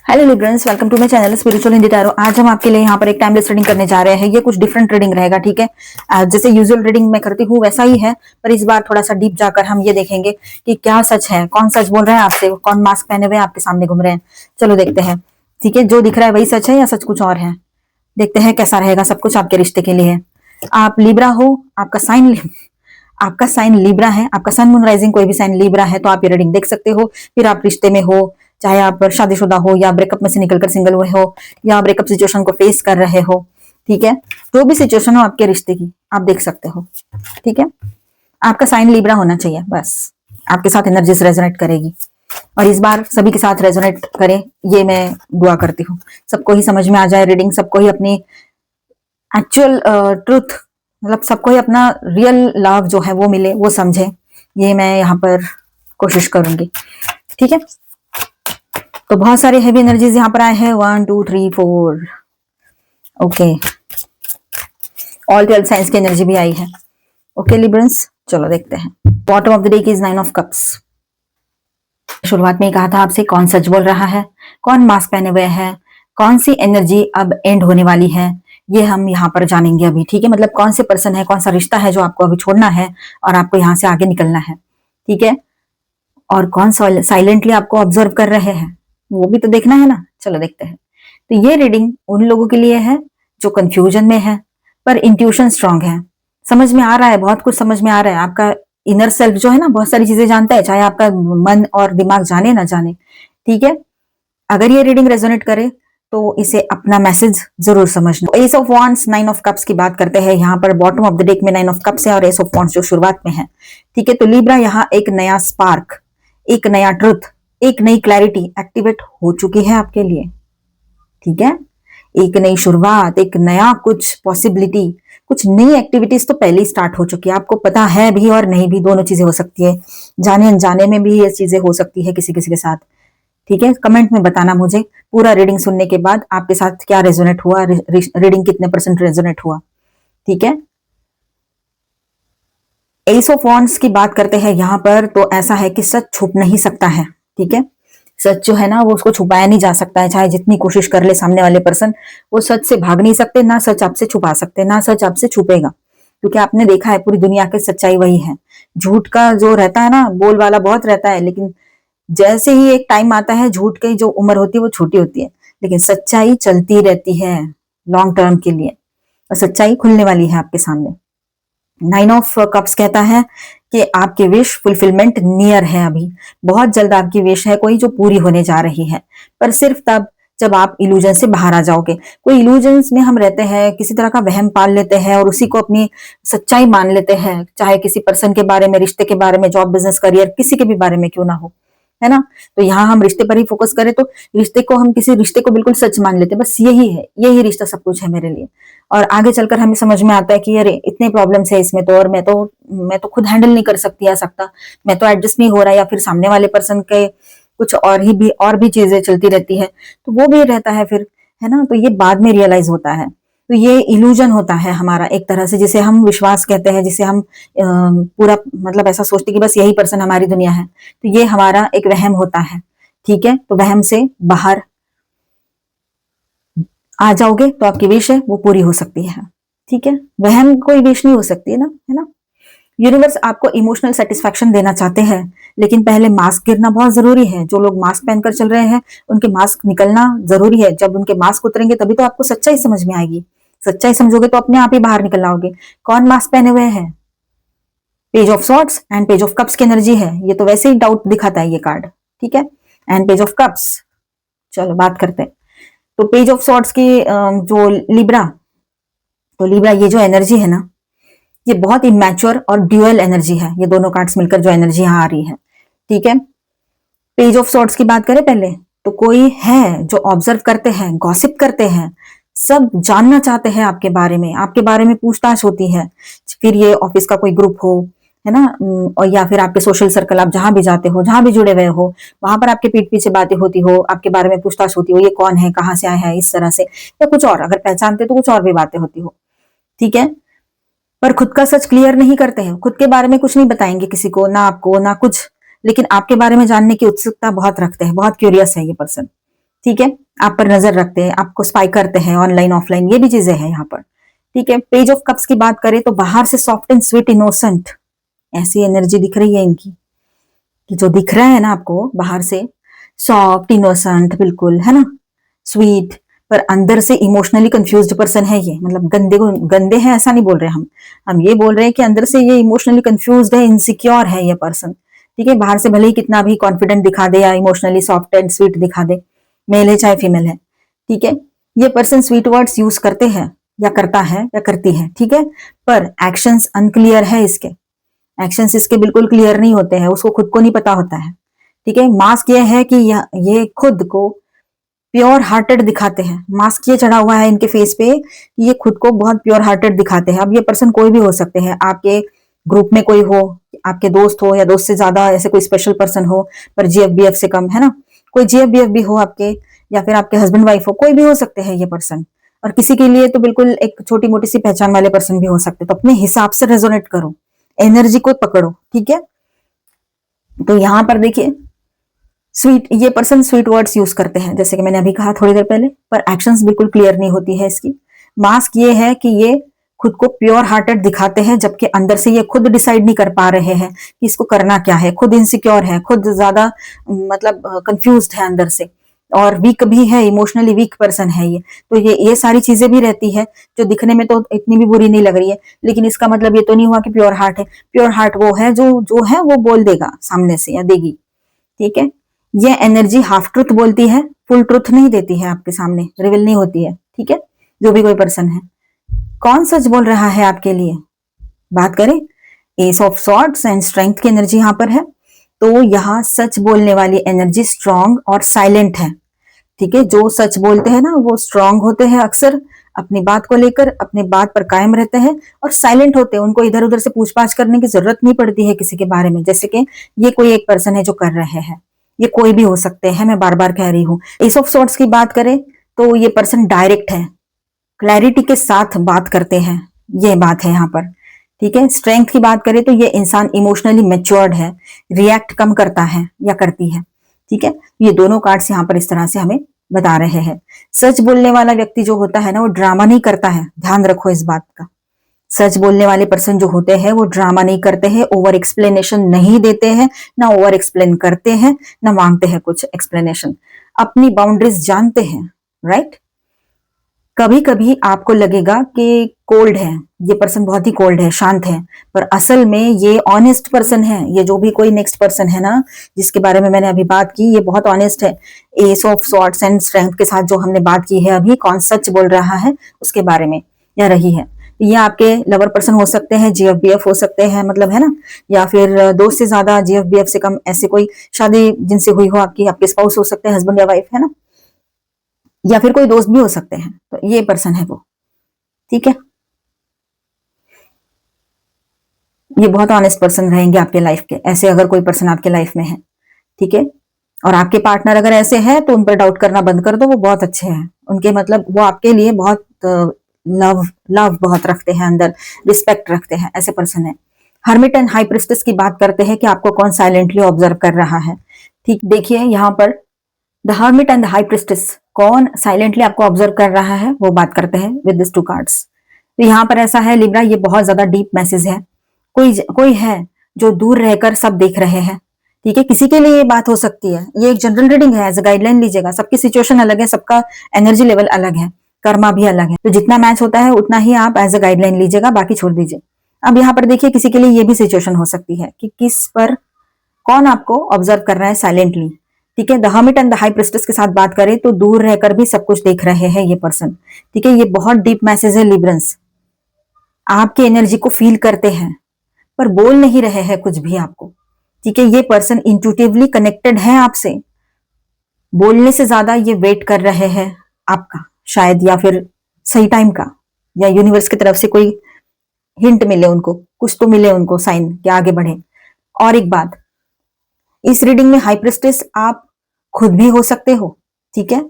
Hello Librans, welcome to my channel spiritual Hindi tarot. आज हम आपके लिए यहाँ पर एक टाइमलेस रीडिंग करने जा रहे हैं। ये कुछ डिफरेंट रीडिंग रहेगा, ठीक है। जैसे यूजुअल रीडिंग मैं करती हूँ वैसा ही है, पर इस बार थोड़ा सा डीप जाकर हम ये देखेंगे कि क्या सच है, कौन सच बोल रहा है आपसे, कौन मास्क पहने हुए आपके सामने घूम रहे हैं। चलो देखते हैं, ठीक है। जो दिख रहा है वही सच है या सच कुछ और है, देखते हैं कैसा रहेगा सब कुछ आपके रिश्ते के लिए। आप लिब्रा हो, आपका साइन लिब्रा है, आपका सन मून राइजिंग कोई भी साइन लिब्रा है तो आप ये रीडिंग देख सकते हो। फिर आप रिश्ते में हो, चाहे आप शादीशुदा हो या ब्रेकअप में से निकलकर सिंगल हुए हो या ब्रेकअप सिचुएशन को फेस कर रहे हो, ठीक है। जो भी सिचुएशन हो आपके रिश्ते की आप देख सकते हो, ठीक है। आपका साइन लिब्रा होना चाहिए, बस आपके साथ एनर्जीज रेजोनेट करेगी और इस बार सभी के साथ रेजोनेट करे, ये मैं दुआ करती हूँ। सबको ही समझ में आ जाए रीडिंग, सबको ही अपनी एक्चुअल ट्रुथ, मतलब सबको ही अपना रियल लव जो है वो मिले, वो समझे, ये मैं यहाँ पर कोशिश करूंगी, ठीक है। तो बहुत सारे हैवी एनर्जीज यहाँ पर आए हैं, 1 2 3 4, ओके। ऑल 12 साइंस की एनर्जी भी आई है, ओके लिब्रंस। चलो देखते हैं। Bottom of the day is 9 of cups. शुरुआत में ही कहा था आपसे, कौन सच बोल रहा है, कौन मास्क पहने हुए है, कौन सी एनर्जी अब एंड होने वाली है, ये हम यहाँ पर जानेंगे अभी, ठीक है। मतलब कौन से पर्सन है, कौन सा रिश्ता है जो आपको अभी छोड़ना है और आपको यहाँ से आगे निकलना है, ठीक है। और कौन साइलेंटली आपको ऑब्जर्व कर रहे हैं, वो भी तो देखना है ना। चलो देखते हैं। तो ये रीडिंग उन लोगों के लिए है जो कंफ्यूजन में है पर इंट्यूशन स्ट्रांग है, समझ में आ रहा है, बहुत कुछ समझ में आ रहा है। आपका इनर सेल्फ जो है ना, बहुत सारी चीजें जानता है, चाहे आपका मन और दिमाग जाने ना जाने, ठीक है। अगर ये रीडिंग रेजोनेट करे तो इसे अपना मैसेज जरूर समझना। S of wands, 9 of cups की बात करते हैं यहाँ पर। बॉटम ऑफ द डेक में 9 ऑफ कप्स है और एस ऑफ वॉन्ड्स जो शुरुआत में है, ठीक है। तो लिब्रा यहाँ एक नया स्पार्क, एक नया ट्रुथ, एक नई क्लैरिटी एक्टिवेट हो चुकी है आपके लिए, ठीक है। एक नई शुरुआत, एक नया कुछ पॉसिबिलिटी, कुछ नई एक्टिविटीज तो पहले ही स्टार्ट हो चुकी है, आपको पता है भी और नहीं भी, दोनों चीजें हो सकती है। जाने अनजाने में भी ये चीजें हो सकती है किसी किसी के साथ, ठीक है। कमेंट में बताना मुझे पूरा रीडिंग सुनने के बाद आपके साथ क्या रेजोनेट हुआ, रीडिंग कितने % रेजोनेट हुआ, ठीक है। एस ऑफ वॉन्ड्स की बात करते हैं यहाँ पर, तो ऐसा है कि सच छुप नहीं सकता है, ठीक है। सच जो है ना वो उसको छुपाया नहीं जा सकता है, चाहे जितनी कोशिश कर ले सामने वाले पर्सन, वो सच से भाग नहीं सकते, ना सच आपसे छुपा सकते, ना सच आपसे छुपेगा, क्योंकि आपने देखा है पूरी दुनिया की सच्चाई वही है। झूठ का जो रहता है ना, बोल वाला बहुत रहता है, लेकिन जैसे ही एक टाइम आता है, झूठ की जो उम्र होती है वो छोटी होती है, लेकिन सच्चाई चलती रहती है लॉन्ग टर्म के लिए, और सच्चाई खुलने वाली है आपके सामने। 9 ऑफ कप्स कहता है कि आपकी विश फुलफिलमेंट नियर है, अभी बहुत जल्द आपकी विश है कोई जो पूरी होने जा रही है, पर सिर्फ तब जब आप इल्यूजन से बाहर आ जाओगे। कोई इल्यूजन्स में हम रहते हैं, किसी तरह का वहम पाल लेते हैं और उसी को अपनी सच्चाई मान लेते हैं, चाहे किसी पर्सन के बारे में, रिश्ते के बारे में, जॉब बिजनेस करियर, किसी के भी बारे में क्यों ना हो, है ना। तो यहाँ हम रिश्ते पर ही फोकस करें तो रिश्ते को, हम किसी रिश्ते को बिल्कुल सच मान लेते हैं, बस यही है, यही रिश्ता सब कुछ है मेरे लिए। और आगे चलकर हमें समझ में आता है कि अरे इतने प्रॉब्लम्स है इसमें तो, और मैं तो खुद हैंडल नहीं कर सकती या सकता, मैं तो एडजस्ट नहीं हो रहा, या फिर सामने वाले पर्सन के कुछ और भी चीजें चलती रहती है, तो वो भी रहता है फिर, है ना। तो ये बाद में रियलाइज होता है, तो ये इल्यूजन होता है हमारा एक तरह से, जिसे हम विश्वास कहते हैं, जिसे हम पूरा मतलब ऐसा सोचते कि बस यही पर्सन हमारी दुनिया है, तो ये हमारा एक वहम होता है, ठीक है। तो वहम से बाहर आ जाओगे तो आपकी विश है वो पूरी हो सकती है, ठीक है। वहम कोई विश नहीं हो सकती है ना, है ना। यूनिवर्स आपको इमोशनल सेटिस्फेक्शन देना चाहते हैं, लेकिन पहले मास्क गिरना बहुत जरूरी है। जो लोग मास्क पहनकर चल रहे हैं उनके मास्क निकलना जरूरी है, जब उनके मास्क उतरेंगे तभी तो आपको सच्चाई समझ में आएगी। सच्चाई समझोगे तो अपने आप ही बाहर निकल आओगे। कौन मास्क पहने हुए हैं? Page of swords and page of cups की एनर्जी है, ये तो वैसे ही डाउट दिखाता है ये कार्ड, ठीक है। एंड पेज ऑफ कप्स, चलो बात करते हैं। तो पेज ऑफ सॉर्ड्स की जो लिब्रा, तो लिब्रा ये जो एनर्जी है ना, ये बहुत इमैच्योर और ड्यूअल एनर्जी है, ये दोनों कार्ड्स मिलकर जो एनर्जी यहाँ आ रही है, ठीक है। पेज ऑफ सॉर्ड्स की बात करें पहले, तो कोई है जो ऑब्जर्व करते हैं, गॉसिप करते हैं, सब जानना चाहते हैं आपके बारे में पूछताछ होती है। फिर ये ऑफिस का कोई ग्रुप हो, है ना, और या फिर आपके सोशल सर्कल, आप जहां भी जाते हो, जहां भी जुड़े हुए हो, वहां पर आपके पीठ पीछे बातें होती हो, आपके बारे में पूछताछ होती हो, ये कौन है, कहाँ से आया है, इस तरह से, या कुछ और, अगर पहचानते तो कुछ और भी बातें होती हो, ठीक है। पर खुद का सच क्लियर नहीं करते हैं, खुद के बारे में कुछ नहीं बताएंगे किसी को, ना आपको ना कुछ, लेकिन आपके बारे में जानने की उत्सुकता बहुत रखते हैं, बहुत क्यूरियस है ये पर्सन, ठीक है, आप पर नजर रखते हैं, आपको स्पाई करते हैं ऑनलाइन ऑफलाइन, ये भी चीजें हैं यहाँ पर। ठीक है, पेज ऑफ कप्स की बात करें तो बाहर से सॉफ्ट एंड स्वीट इनोसेंट, ऐसी एनर्जी दिख रही है इनकी, कि जो दिख रहा है ना आपको बाहर से सॉफ्ट इनोसेंट बिल्कुल, है ना, स्वीट, पर अंदर से इमोशनली कंफ्यूज्ड पर्सन है ये। मतलब गंदे हैं ऐसा नहीं बोल रहे हम ये बोल रहे हैं कि अंदर से ये इमोशनली कंफ्यूज्ड है, इनसिक्योर है ये पर्सन। ठीक है, बाहर से भले ही कितना भी कॉन्फिडेंट दिखा दे या इमोशनली सॉफ्ट एंड स्वीट दिखा दे, मेल है चाहे फीमेल है। ठीक है, ये पर्सन स्वीट वर्ड्स यूज करते हैं या करता है या करती है। ठीक है, पर एक्शंस अनक्लियर है इसके, एक्शंस इसके बिल्कुल क्लियर नहीं होते हैं, उसको खुद को नहीं पता होता है। ठीक है, मास्क ये है कि ये खुद को प्योर हार्टेड दिखाते हैं, मास्क ये चढ़ा हुआ है इनके फेस पे, ये खुद को बहुत प्योर हार्टेड दिखाते हैं। अब ये पर्सन कोई भी हो सकते हैं, आपके ग्रुप में कोई हो, आपके दोस्त हो या दोस्त से ज्यादा ऐसे कोई स्पेशल पर्सन हो, पर जीएफबीएफ से कम, है ना, कोई जीएफबीएफ भी हो आपके, या फिर आपके हस्बैंड वाइफ हो, कोई भी हो सकते हैं ये पर्सन। और किसी के लिए तो बिल्कुल एक छोटी मोटी सी पहचान वाले पर्सन भी हो सकते हैं। तो अपने हिसाब से रेजोनेट करो, एनर्जी को पकड़ो। ठीक है, तो यहां पर देखिए स्वीट, ये पर्सन स्वीट वर्ड्स यूज करते हैं जैसे कि मैंने अभी कहा थोड़ी देर पहले, पर एक्शंस बिल्कुल क्लियर नहीं होती है इसकी। मास्क ये है कि ये खुद को प्योर हार्टेड दिखाते हैं, जबकि अंदर से ये खुद डिसाइड नहीं कर पा रहे हैं कि इसको करना क्या है, खुद इनसिक्योर है, खुद ज्यादा मतलब कंफ्यूज्ड है अंदर से, और वीक भी है, इमोशनली वीक पर्सन है ये। तो ये सारी चीजें भी रहती है, जो दिखने में तो इतनी भी बुरी नहीं लग रही है, लेकिन इसका मतलब ये तो नहीं हुआ कि प्योर हार्ट है। प्योर हार्ट वो है जो जो है वो बोल देगा सामने से या देगी। ठीक है, ये एनर्जी हाफ ट्रुथ बोलती है, फुल ट्रुथ नहीं देती है, आपके सामने रिवील नहीं होती है। ठीक है, जो भी कोई पर्सन है, कौन सच बोल रहा है आपके लिए, बात करें S of swords and strength की एनर्जी यहाँ पर है, तो यहाँ सच बोलने वाली एनर्जी स्ट्रांग और साइलेंट है। ठीक है, जो सच बोलते हैं ना वो स्ट्रांग होते हैं, अक्सर अपनी बात को लेकर अपनी बात पर कायम रहते हैं, और साइलेंट होते हैं, उनको इधर उधर से पूछताछ करने की जरूरत नहीं पड़ती है किसी के बारे में। जैसे कि ये कोई एक पर्सन है जो कर रहे हैं, ये कोई भी हो सकते हैं, मैं बार बार कह रही हूँ। एस ऑफ सॉर्ड्स की बात करें तो ये पर्सन डायरेक्ट है, क्लैरिटी के साथ बात करते हैं, ये बात है यहाँ पर। ठीक है, स्ट्रेंथ की बात करें तो ये इंसान इमोशनली मैच्योर्ड है, रिएक्ट कम करता है या करती है। ठीक है, ये दोनों कार्ड्स यहाँ पर इस तरह से हमें बता रहे हैं। सच बोलने वाला व्यक्ति जो होता है ना, वो ड्रामा नहीं करता है, ध्यान रखो इस बात का। सच बोलने वाले पर्सन जो होते हैं वो ड्रामा नहीं करते हैं, ओवर एक्सप्लेनेशन नहीं देते हैं, ना ओवर एक्सप्लेन करते हैं, ना मांगते हैं कुछ एक्सप्लेनेशन, अपनी बाउंड्रीज जानते हैं। राइट, कभी कभी आपको लगेगा कि कोल्ड है, ये पर्सन बहुत ही कोल्ड है, शांत है, पर असल में ये ऑनेस्ट पर्सन है। ये जो भी कोई नेक्स्ट पर्सन है ना जिसके बारे में मैंने अभी बात की, ये बहुत ऑनेस्ट है। S of swords and strength के साथ जो हमने बात की है अभी, कौन सच बोल रहा है उसके बारे में या रही है, ये आपके लवर पर्सन हो सकते हैं, जीएफबीएफ हो सकते हैं, मतलब है ना, या फिर दो से ज्यादा, जीएफबीएफ से कम, ऐसे कोई शादी जिनसे हुई हो आपकी, आपके स्पाउस हो सकते हैं, हस्बैंड या वाइफ, है ना, या फिर कोई दोस्त भी हो सकते हैं। तो ये पर्सन है वो। ठीक है, ये बहुत ऑनेस्ट पर्सन रहेंगे आपके लाइफ के, ऐसे अगर कोई पर्सन आपके लाइफ में है। ठीक है, और आपके पार्टनर अगर ऐसे हैं तो उन पर डाउट करना बंद कर दो, वो बहुत अच्छे हैं, उनके मतलब वो आपके लिए बहुत लव लव बहुत रखते हैं अंदर, रिस्पेक्ट रखते हैं, ऐसे पर्सन है। हर्मिट एंड हाई प्रिस्टेस की बात करते हैं कि आपको कौन साइलेंटली ऑब्जर्व कर रहा है। ठीक, देखिए यहाँ पर the hermit and the high priestess, कौन साइलेंटली आपको ऑब्जर्व कर रहा है वो बात करते हैं विद दिस टू कार्ड्स। तो यहाँ पर ऐसा है लिब्रा, ये बहुत ज्यादा डीप मैसेज है। कोई है जो दूर रहकर सब देख रहे हैं। ठीक है, किसी के लिए ये बात हो सकती है, ये एक जनरल रीडिंग है, एज अ गाइडलाइन लीजिएगा, सबकी सिचुएशन अलग है, सबका एनर्जी लेवल अलग है, कर्मा भी अलग है, तो जितना मैच होता है उतना ही आप एज अ गाइडलाइन लीजिएगा, बाकी छोड़ दीजिए। अब यहाँ पर देखिए, किसी के लिए ये भी सिचुएशन हो सकती है कि किस पर कौन आपको ऑब्जर्व कर रहा है साइलेंटली। ठीक है, the hermit and the high priestess के साथ बात करें तो दूर रहकर भी सब कुछ देख रहे हैं ये पर्सन। ठीक है, ये बहुत डीप मैसेज है लिब्रंस, आपकी एनर्जी को फील करते हैं पर बोल नहीं रहे हैं कुछ भी आपको। ठीक है, ये पर्सन इंट्यूटिवली कनेक्टेड है आपसे, बोलने से ज्यादा ये वेट कर रहे हैं आपका, शायद, या फिर सही टाइम का, या यूनिवर्स की तरफ से कोई हिंट मिले उनको, कुछ तो मिले उनको साइन कि आगे बढ़े। और एक बात, इस रीडिंग में हाई प्रिस्टेस आप खुद भी हो सकते हो। ठीक है,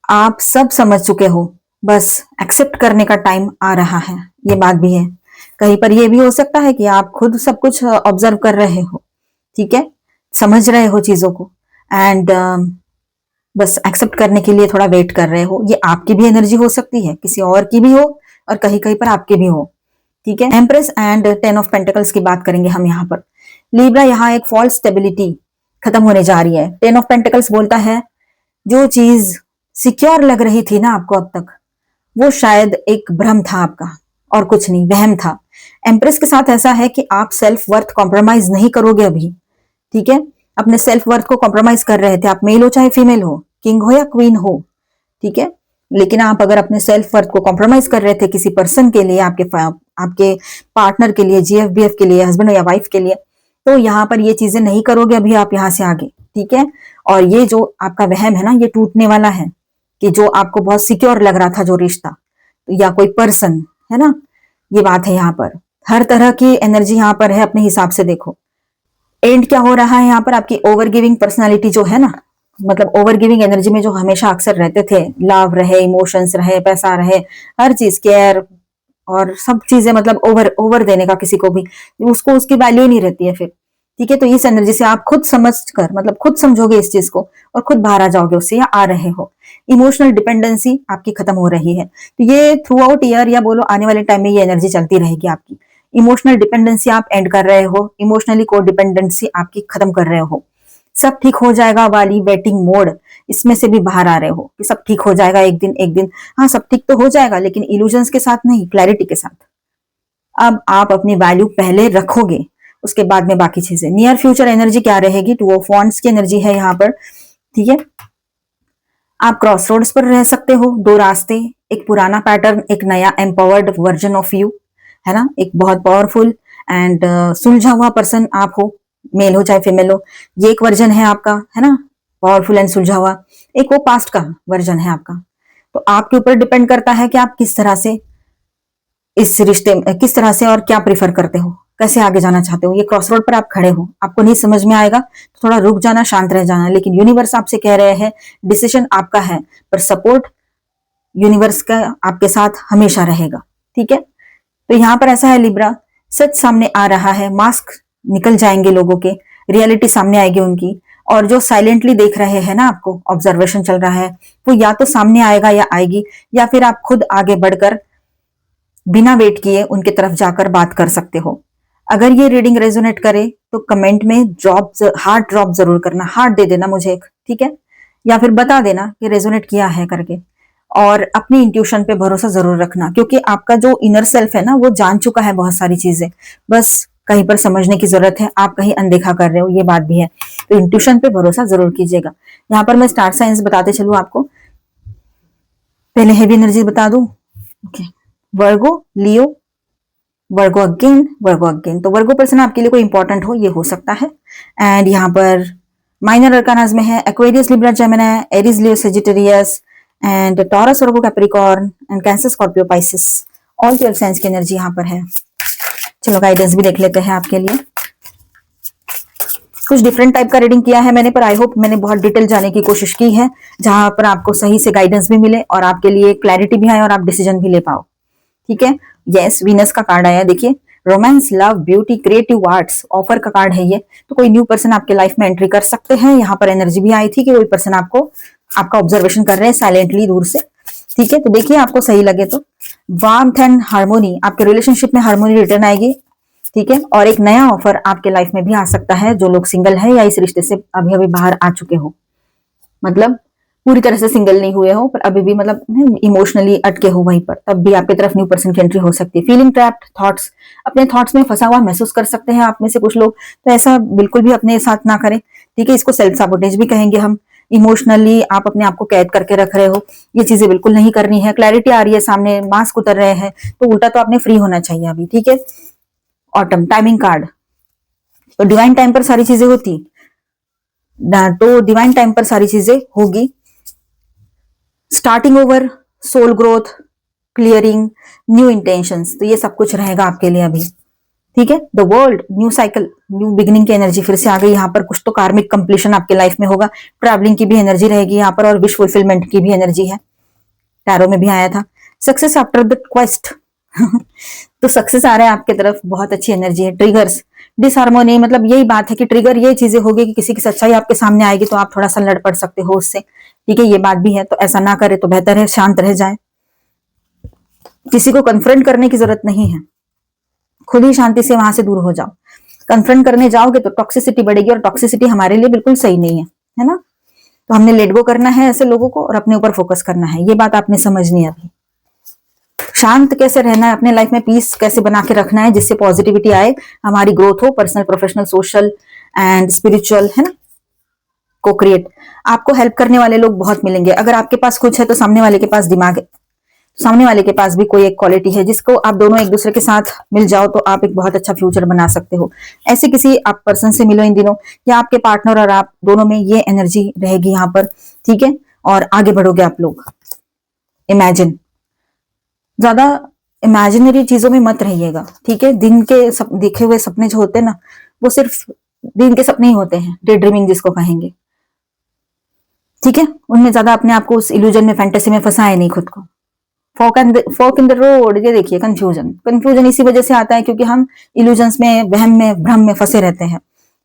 आप सब समझ चुके हो, बस एक्सेप्ट करने का टाइम आ रहा है, ये बात भी है। कहीं पर ये भी हो सकता है कि आप खुद सब कुछ ऑब्जर्व कर रहे हो। ठीक है, समझ रहे हो चीजों को, एंड बस एक्सेप्ट करने के लिए थोड़ा वेट कर रहे हो। ये आपकी भी एनर्जी हो सकती है, किसी और की भी हो, और कहीं कहीं पर आपकी भी हो। ठीक है, एम्प्रेस एंड 10 ऑफ पेंटिकल्स की बात करेंगे हम यहाँ पर। लिब्रा यहाँ एक फॉल्स स्टेबिलिटी खत्म होने जा रही है। 10 ऑफ पेंटिकल्स बोलता है जो चीज सिक्योर लग रही थी ना आपको अब तक, वो शायद एक भ्रम था आपका और कुछ नहीं, वहम था। एम्प्रेस के साथ ऐसा है कि आप सेल्फ वर्थ कॉम्प्रोमाइज नहीं करोगे अभी। ठीक है, अपने सेल्फ वर्थ को कॉम्प्रोमाइज कर रहे थे, आप मेल हो चाहे फीमेल हो, किंग हो या क्वीन हो। ठीक है, लेकिन आप अगर अपने सेल्फ वर्थ को कॉम्प्रोमाइज कर रहे थे किसी पर्सन के लिए, आपके पार्टनर के लिए, जीएफबीएफ के लिए, हस्बैंड या वाइफ के लिए, तो यहाँ पर ये चीजें नहीं करोगे अभी आप यहाँ से आगे। ठीक है, और ये जो आपका वहम है ना, ये टूटने वाला है कि जो आपको बहुत सिक्योर लग रहा था जो रिश्ता या कोई पर्सन है ना, ये बात है। यहाँ पर हर तरह की एनर्जी यहाँ पर है, अपने हिसाब से देखो। एंड क्या हो रहा है यहाँ पर, आपकी ओवर गिविंग पर्सनालिटी जो है ना, मतलब ओवर गिविंग एनर्जी में जो हमेशा अक्सर रहते थे, लव रहे, इमोशंस रहे, पैसा रहे, हर चीज, केयर और सब चीजें, मतलब ओवर ओवर देने का किसी को भी, उसको उसकी वैल्यू नहीं रहती है फिर। ठीक है, तो इस एनर्जी से आप खुद समझ कर, मतलब खुद समझोगे इस चीज को और खुद बाहर आ जाओगे उससे, या आ रहे हो। इमोशनल डिपेंडेंसी आपकी खत्म हो रही है, तो ये थ्रू आउट ईयर या बोलो आने वाले टाइम में ये एनर्जी चलती रहेगी आपकी। इमोशनल डिपेंडेंसी आप एंड कर रहे हो, इमोशनली को डिपेंडेंसी आपकी खत्म कर रहे हो। सब ठीक हो जाएगा वाली वेटिंग मोड, इसमें से भी बाहर आ रहे हो कि सब ठीक हो जाएगा एक दिन एक दिन। हाँ, सब ठीक तो हो जाएगा, लेकिन इल्यूजन्स के साथ नहीं, क्लैरिटी के साथ। अब आप अपनी वैल्यू पहले रखोगे, उसके बाद में बाकी चीजें। नियर फ्यूचर एनर्जी क्या रहेगी, टू ऑफ वॉन्ड्स की एनर्जी है यहाँ पर। ठीक है, आप क्रॉस रोड्स पर रह सकते हो, दो रास्ते, एक पुराना पैटर्न, एक नया एम्पावर्ड वर्जन ऑफ यू, है ना, एक बहुत पावरफुल एंड सुलझा हुआ पर्सन आप हो, मेल हो चाहे फीमेल हो। ये एक वर्जन है आपका, है ना, पावरफुल एंड सुलझा हुआ। एक वो पास्ट का वर्जन है आपका। तो आपके ऊपर डिपेंड करता है कि आप किस तरह से इस रिश्ते में, किस तरह से और क्या प्रीफर करते हो, कैसे आगे जाना चाहते हो। ये क्रॉस रोड पर आप खड़े हो, आपको नहीं समझ में आएगा तो थोड़ा रुक जाना, शांत रह जाना, लेकिन यूनिवर्स आपसे कह रहे हैं डिसीजन आपका है, पर सपोर्ट यूनिवर्स का आपके साथ हमेशा रहेगा। ठीक है, तो यहां पर ऐसा है लिब्रा, सच सामने आ रहा है, मास्क निकल जाएंगे लोगों के, रियलिटी सामने आएगी उनकी। और जो साइलेंटली देख रहे हैं ना, आपको ऑब्जर्वेशन चल रहा है, वो या तो सामने आएगा या आएगी, या फिर आप खुद आगे बढ़कर बिना वेट किए उनके तरफ जाकर बात कर सकते हो। अगर ये रीडिंग रेजोनेट करे तो कमेंट में ड्रॉप, हार्ट ड्रॉप जरूर करना, हार्ट दे देना मुझे एक, ठीक है, या फिर बता देना कि रेजोनेट किया है करके। और अपनी इंट्यूशन पे भरोसा जरूर रखना, क्योंकि आपका जो इनर सेल्फ है ना, वो जान चुका है बहुत सारी चीजें, बस कहीं पर समझने की जरूरत है, आप कहीं अनदेखा कर रहे हो, ये बात भी है। तो इंट्यूशन पे भरोसा जरूर कीजिएगा। यहाँ पर मैं स्टार साइंस बताते चलूं आपको, पहले हेवी एनर्जी बता दूं। ओके, वर्गो, लियो, वर्गो अगेन, वर्गो अगेन, तो वर्गो पर्सन आपके लिए कोई इंपॉर्टेंट हो, ये हो सकता है। एंड यहाँ पर माइनर अरकानाज में है Aquarius, Libra, Gemini, Aries, Leo, Sagittarius and taurus, Virgo, Capricorn and cancer, Scorpio, Pisces, all 12 science की एनर्जी यहाँ पर है। चलो गाइडेंस भी देख लेते हैं आपके लिए। कुछ डिफरेंट टाइप का रीडिंग किया है मैंने, पर आई होप मैंने बहुत डिटेल जाने की कोशिश की है, जहां पर आपको सही से गाइडेंस भी मिले और आपके लिए क्लैरिटी भी आए और आप डिसीजन भी ले पाओ। ठीक है, यस, वीनस का कार्ड आया, देखिए, romance, love, beauty, creative arts, offer का कार्ड है ये। तो कोई न्यू पर्सन आपके लाइफ में एंट्री कर सकते हैं। यहाँ पर एनर्जी भी आई थी कि कोई पर्सन आपको, आपका ऑब्जर्वेशन कर रहे हैं साइलेंटली, दूर से। ठीक है, तो देखिए आपको सही लगे तो वार्मथ एंड हार्मोनी, आपके रिलेशनशिप में हार्मोनी रिटर्न आएगी। ठीक है, और एक नया ऑफर आपके लाइफ में भी आ सकता है, जो लोग सिंगल है या इस रिश्ते से अभी अभी बाहर आ चुके हो, मतलब पूरी तरह से सिंगल नहीं हुए हो पर अभी भी मतलब इमोशनली अटके हो वहीं पर, तब भी आपकी तरफ न्यू पर्सन की एंट्री हो सकती है। फीलिंग ट्रैप्ड, थॉट्स, अपने थॉट्स में फंसा हुआ महसूस कर सकते हैं आप में से कुछ लोग, तो ऐसा बिल्कुल भी अपने साथ ना करें। ठीक है, इसको सेल्फ साबोटेज भी कहेंगे हम। इमोशनली आप अपने आप को कैद करके रख रहे हो, ये चीजें बिल्कुल नहीं करनी है। क्लैरिटी आ रही है सामने, मास्क उतर रहे हैं, तो उल्टा तो आपने फ्री होना चाहिए अभी। ठीक है, ऑटम, टाइमिंग कार्ड, तो डिवाइन टाइम पर सारी चीजें होती ना, तो डिवाइन टाइम पर सारी चीजें होगी। Starting over, soul growth, clearing, new intentions, तो ये सब कुछ रहेगा आपके लिए अभी। ठीक है, the world, new cycle, new beginning की एनर्जी फिर से आ गई यहाँ पर। कुछ तो कार्मिक कंप्लीशन आपके लाइफ में होगा। ट्रैवलिंग की भी एनर्जी रहेगी यहाँ पर, और विश फुलफिलमेंट की भी एनर्जी है, टैरो में भी आया था। सक्सेस आफ्टर द क्वेस्ट, तो सक्सेस आ रहा है आपके तरफ, बहुत अच्छी एनर्जी है। ट्रिगर्स, डिसहार्मोनी, मतलब यही बात है कि ट्रिगर ये चीजें होगी कि किसी की सच्चाई आपके सामने आएगी तो आप थोड़ा सा लड़ पड़ सकते हो उससे। ठीक है, ये बात भी है, तो ऐसा ना करे तो बेहतर है, शांत रह जाए। किसी को कन्फ्रंट करने की जरूरत नहीं है, खुद ही शांति से वहां से दूर हो जाओ। कन्फ्रंट करने जाओगे तो टॉक्सिसिटी बढ़ेगी, और टॉक्सिसिटी हमारे लिए बिल्कुल सही नहीं है ना। तो हमने लेट गो करना है ऐसे लोगों को और अपने ऊपर फोकस करना है, ये बात आपने समझनी है। अभी शांत कैसे रहना है, अपने लाइफ में पीस कैसे बना के रखना है जिससे पॉजिटिविटी आए, हमारी ग्रोथ हो, personal, professional, social and spiritual, है ना, को क्रिएट। आपको हेल्प करने वाले लोग बहुत मिलेंगे। अगर आपके पास कुछ है तो सामने वाले के पास दिमाग है, सामने वाले के पास भी कोई एक क्वालिटी है जिसको आप दोनों एक दूसरे के साथ मिल जाओ तो आप एक बहुत अच्छा फ्यूचर बना सकते हो। ऐसे किसी आप पर्सन से मिलो इन दिनों, या आपके पार्टनर और आप दोनों में ये एनर्जी रहेगी यहाँ पर, ठीक है, और आगे बढ़ोगे आप लोग। इमेजिन, ज्यादा इमेजिनरी चीजों में मत रहिएगा, ठीक है। दिन के देखे हुए सपने जो होते हैं ना, वो सिर्फ दिन के सपने ही होते हैं, डे ड्रीमिंग जिसको कहेंगे, ठीक है। उनमें ज्यादा अपने आप को उस इल्यूजन में, फैंटेसी में फंसाए नहीं खुद को। फॉक इन द रोड, ये देखिए, कंफ्यूजन इसी वजह से आता है क्योंकि हम इल्यूजन्स में, वहम में, भ्रम में फंसे रहते हैं।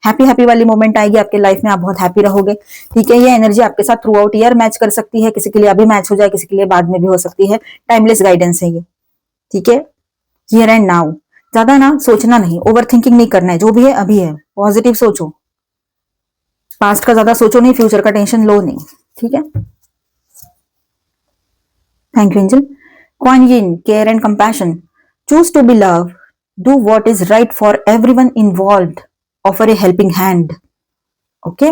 हैप्पी वाली मोमेंट आएगी आपके लाइफ में, आप बहुत हैप्पी रहोगे, ठीक है। ये एनर्जी आपके साथ थ्रू आउट ईयर मैच कर सकती है, किसी के लिए अभी मैच हो जाए, किसी के लिए बाद में भी हो सकती है। टाइमलेस गाइडेंस है ये, ठीक है, हियर एंड नाउ। ज्यादा ना सोचना नहीं, ओवर थिंकिंग नहीं करना है, जो भी है अभी है, पॉजिटिव सोचो, पास्ट का ज्यादा सोचो नहीं, फ्यूचर का टेंशन लो नहीं, ठीक है। Thank you angel. Kuan Yin, care and compassion. Choose to be loved. Do what is right for everyone involved. Offer a helping hand. Okay?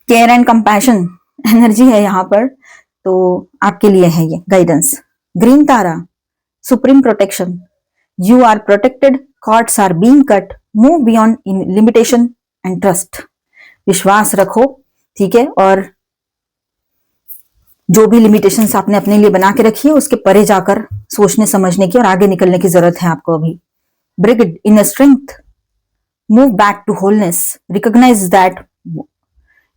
Care and compassion energy है यहाँ पर, तो आपके लिए है ये guidance. Green Tara, supreme protection. You are protected, cords are being cut, move beyond in limitation and trust. विश्वास रखो, ठीक है, और जो भी लिमिटेशंस आपने अपने लिए बना के रखी है उसके परे जाकर सोचने समझने की और आगे निकलने की जरूरत है आपको अभी। Brigade in strength, move back to wholeness, recognise that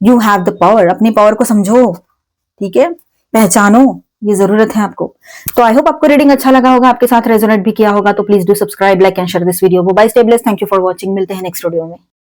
you have the power. अपनी पावर को समझो, ठीक है, पहचानो, ये जरूरत है आपको। तो आई होप आपको रीडिंग अच्छा लगा होगा, आपके साथ रेजोनेट भी किया होगा। तो please do subscribe, like and share this video. Bye, stay blessed, thank you for watching. मिलते हैं नेक्स्ट वीडियो में।